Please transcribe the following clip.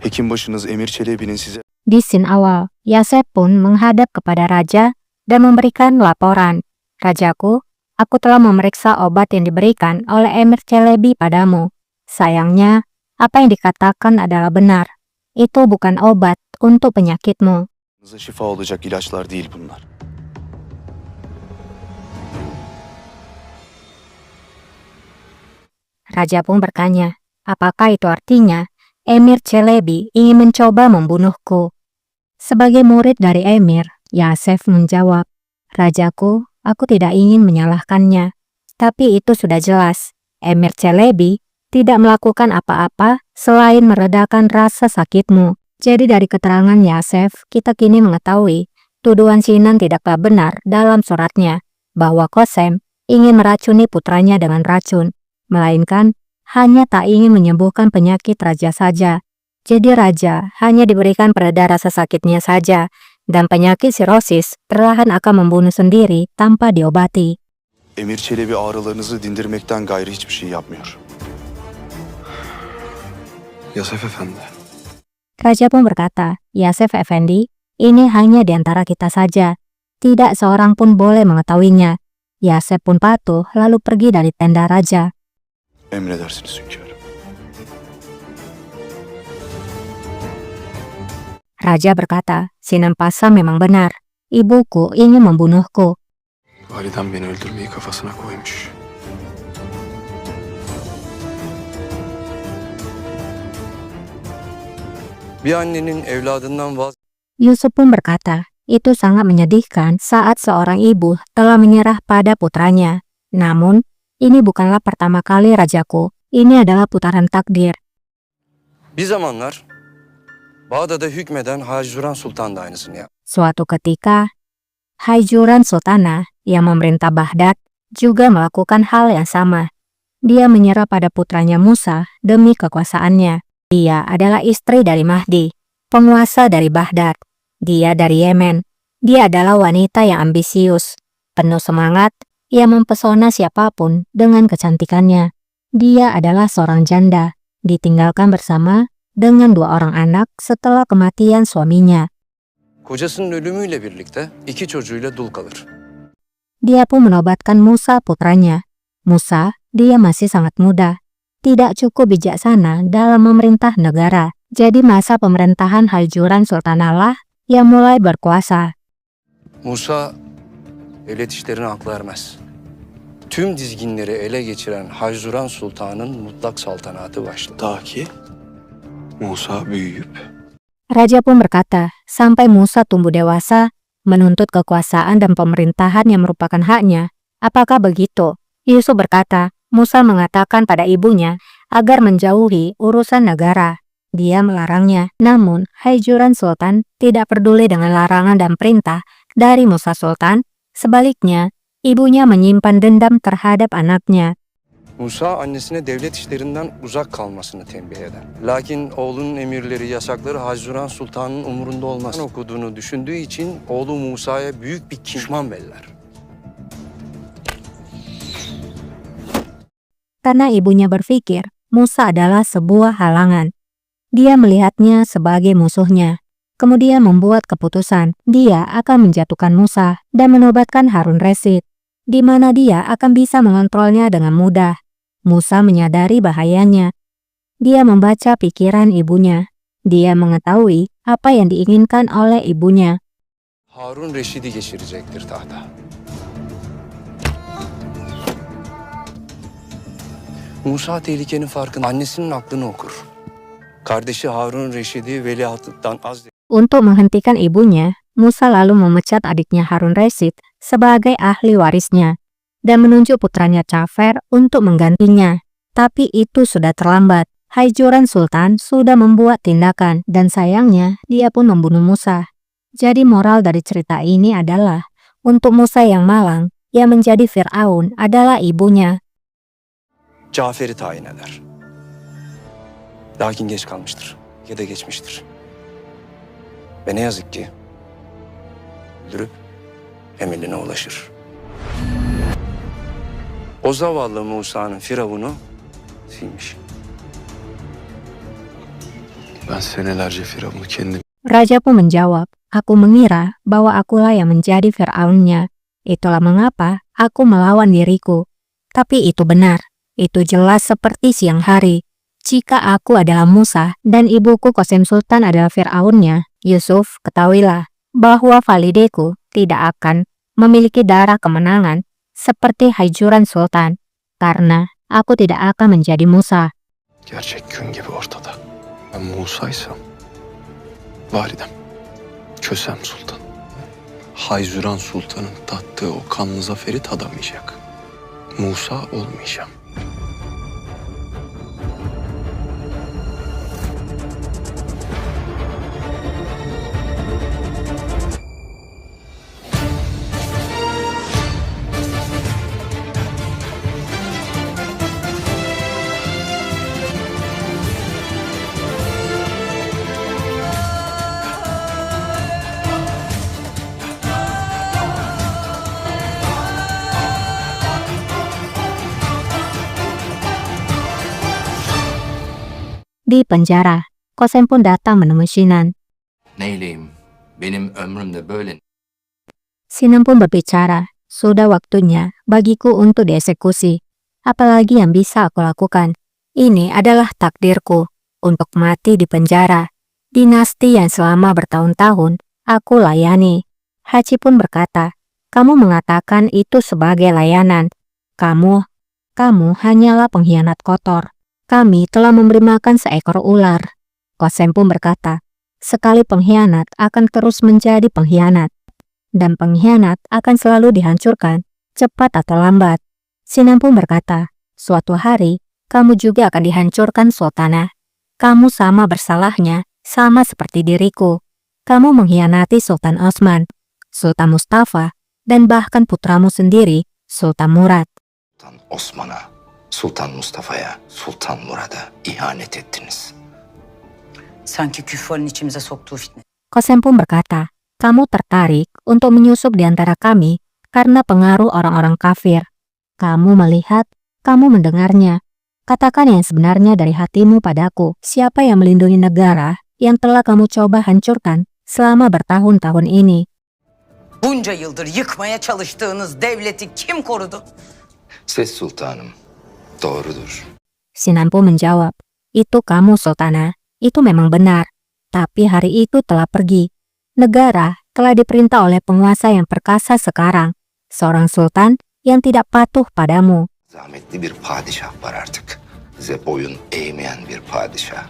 Hekimbaşınız Emir Çelebi'nin size Di scene awal, Yasef pun menghadap kepada raja dan memberikan laporan. Rajaku, aku telah memeriksa obat yang diberikan oleh Emir Çelebi padamu. Sayangnya, apa yang dikatakan adalah benar. Itu bukan obat untuk penyakitmu. şifa olacak ilaçlar değil bunlar. Raja pun bertanya, apakah itu artinya Emir Çelebi ingin mencoba membunuhku? Sebagai murid dari Emir, Yasef menjawab, Rajaku, aku tidak ingin menyalahkannya. Tapi itu sudah jelas, Emir Çelebi tidak melakukan apa-apa selain meredakan rasa sakitmu. Jadi dari keterangan Yasef, kita kini mengetahui tuduhan Sinan tidaklah benar dalam suratnya, bahwa Kosem ingin meracuni putranya dengan racun, melainkan hanya tak ingin menyembuhkan penyakit raja saja. Jadi raja hanya diberikan pereda rasa sakitnya saja, dan penyakit sirosis perlahan akan membunuh sendiri tanpa diobati. Emir Çelebi ağrılarınızı dindirmekten gayrı hiçbir şey yapmıyor. Yasef Efendi, Raja pun berkata, Yasef Effendi, ini hanya di antara kita saja. Tidak seorang pun boleh mengetahuinya. Yasef pun patuh lalu pergi dari tenda raja. Emredersiniz hünkârım. Raja berkata, Sinan Paşa memang benar. Ibuku ingin membunuhku. validem beni öldürmeyi kafasına koymuş. Bir annenin evladından Yusuf pun berkata, itu sangat menyedihkan saat seorang ibu telah menyerah pada putranya. Namun, ini bukanlah pertama kali rajaku. Ini adalah putaran takdir. bir zamanlar Bağdat'ta hükmeden Hacı Duran Sultan da aynısını yaptı. Suatu ketika, Haijuran Sultana yang memerintah Baghdad juga melakukan hal yang sama. Dia menyerah pada putranya Musa demi kekuasaannya. Dia adalah istri dari Mahdi, penguasa dari Baghdad. Dia dari Yemen. Dia adalah wanita yang ambisius, penuh semangat, yang mempesona siapapun dengan kecantikannya. Dia adalah seorang janda, ditinggalkan bersama dengan 2 orang anak setelah kematian suaminya. Kocasının ölümüyle birlikte 2 çocuğuyla dul kalır. Dia pun menobatkan Musa putranya. Musa, dia masih sangat muda, tidak cukup bijaksana dalam memerintah negara. Jadi masa pemerintahan Haijuran Sultanah yang mulai berkuasa. Musa devlet işlerine aklı ermez. Tüm dizginleri ele geçiren Hacı Duran Sultan'ın mutlak saltanatı başladı. Ta ki Musa büyüyüp Raja pun berkata, sampai Musa tumbuh dewasa, menuntut kekuasaan dan pemerintahan yang merupakan haknya. Apakah begitu? Yusuf berkata, Musa mengatakan pada ibunya agar menjauhi urusan negara. Dia melarangnya, namun Haijuran Sultan tidak peduli dengan larangan dan perintah dari Musa Sultan. Sebaliknya, ibunya menyimpan dendam terhadap anaknya. Musa annesine devlet işlerinden uzak kalmasını tembih eder. Lakin oğlunun emirleri, yasakları Hacı Duran Sultan'ın umurunda olmaz. Okuduğunu düşündüğü için oğlu Musa'ya büyük bir düşman beller. Karena ibunya berpikir Musa adalah sebuah halangan. Dia melihatnya sebagai musuhnya. Kemudian membuat keputusan dia akan menjatuhkan Musa dan menobatkan Harun Rashid, di mana dia akan bisa mengontrolnya dengan mudah. Musa menyadari bahayanya. Dia membaca pikiran ibunya. Dia mengetahui apa yang diinginkan oleh ibunya. Harun Reşid'i geçirecektir tahta. Musa tehlikenin farkında, annesinin aklını okur. Kardeşi Harun Reşid'i veliahtlıktan Untuk menghentikan ibunya, Musa lalu memecat adiknya Harun Rashid sebagai ahli warisnya dan menunjuk putranya Cafer untuk menggantinya. Tapi itu sudah terlambat. Haijuran Sultan sudah membuat tindakan dan sayangnya dia pun membunuh Musa. Jadi moral dari cerita ini adalah untuk Musa yang malang, yang menjadi Fir'aun adalah ibunya. Cafer'i tayin eder. Lakin geç kalmıştır ya da geçmiştir. Ve ne yazık ki öldürüp emeline ulaşır. O zavallı Musa'nın firavunu siymiş. Ben senelerce Firavun'u kendim Raja pun menjawab, aku mengira bahwa akulah yang menjadi Fir'aunnya. Itulah mengapa aku melawan diriku. Tapi itu benar. Itu jelas seperti siang hari. Jika aku adalah Musa dan ibuku Qasem Sultan adalah Fir'aunnya, Yusuf, ketahuilah bahwa valideku tidak akan memiliki darah kemenangan seperti Haizuran Sultan. Karena aku tidak akan menjadi Musa. gerçek gün gibi ortada. Ben Musa'ysam validem Kösem Sultan. Hayzuran Sultan'ın tattığı o kanlı zaferi tadamayacak. Musa olmayacağım. Di penjara, Qasem pun datang menemui Sinan. Neyleyim? Benim ömrüm de böyle. Sinan pun berbicara, sudah waktunya bagiku untuk dieksekusi. Apalagi yang bisa aku lakukan? Ini adalah takdirku untuk mati di penjara. Dinasti yang selama bertahun-tahun aku layani. Haji pun berkata, kamu mengatakan itu sebagai layanan. Kamu hanyalah pengkhianat kotor. Kami telah memberi makan seekor ular. Qasem pun berkata, sekali pengkhianat akan terus menjadi pengkhianat. Dan pengkhianat akan selalu dihancurkan, cepat atau lambat. Sinan pun berkata, suatu hari kamu juga akan dihancurkan Sultanah. Kamu sama bersalahnya, sama seperti diriku. Kamu mengkhianati Sultan Osman, Sultan Mustafa, dan bahkan putramu sendiri, Sultan Murad. Sultan Osman'a, Sultan Mustafa'ya, Sultan Murad'a ihanet ettiniz. Sanki küffarın içimize soktuğu fitne. Qasem pun berkata, kamu tertarik untuk menyusup di antara kami karena pengaruh orang-orang kafir. Kamu melihat, kamu mendengarnya. Katakan yang sebenarnya dari hatimu padaku. Siapa yang melindungi negara yang telah kamu coba hancurkan selama bertahun-tahun ini? Bunca yıldır yıkmaya çalıştığınız devleti kim korudu? Siz sultanım, doğrudur. Sinan pun menjawab, itu kamu Sultanah, itu memang benar. Tapi hari itu telah pergi. Negara telah diperintah oleh penguasa yang perkasa sekarang. Seorang sultan yang tidak patuh padamu. Zahmetli bir padişah var artık. Size boyun eğmeyen bir padişah.